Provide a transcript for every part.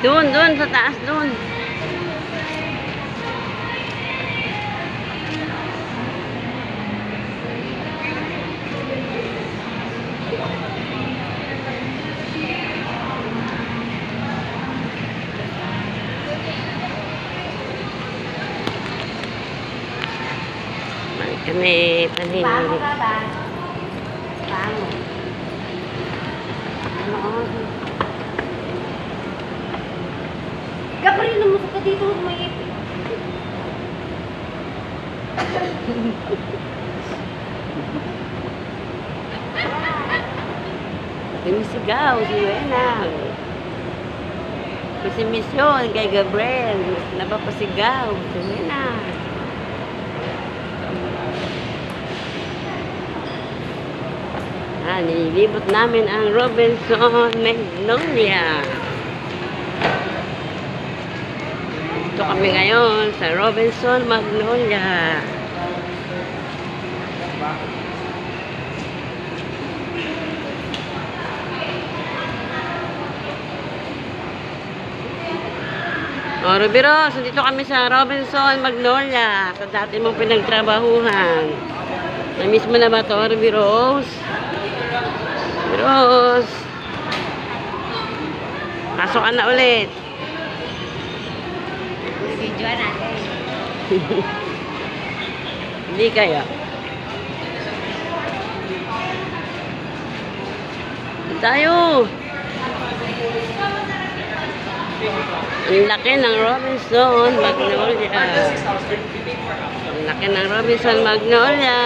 Doon, sa taas, doon. Kami panhin. Paano ka ba? Paano? Ano? Gabriel, lumusok ka dito. May Sumisigaw, si Wena. Kasi misyon kay Gabriel. Napapasigaw, si Wena. Nililibot namin ang Robinson Magnolia. Ito kami ngayon sa Robinson Magnolia. Ruby Rose, dito kami sa Robinson Magnolia. Sa dati mong pinagtrabahuhan. Na-miss mo na ba ito, Ruby Rose? Rose. Pasok ka na ulit. video natin. Hindi kaya. Tayo. Ang laki ng Robinson Magnolia. Ang laki ng Robinson Magnolia.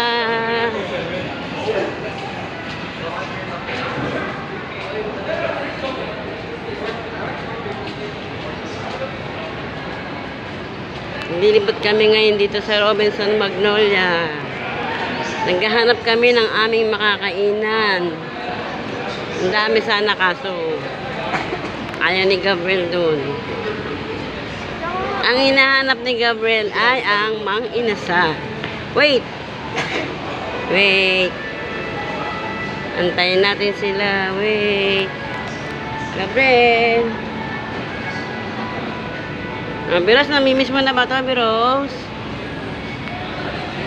Lilibot kami ngayon dito sa Robinson Magnolia. Naghahanap kami ng aming makakainan. Ang dami sana kaso ayaw ni Gabriel dun. Ang hinahanap ni Gabriel ay ang mang inasa. Wait! Antayin natin sila. Wait! Gabriel! Biros, namimiss mo na ba ito, Biros?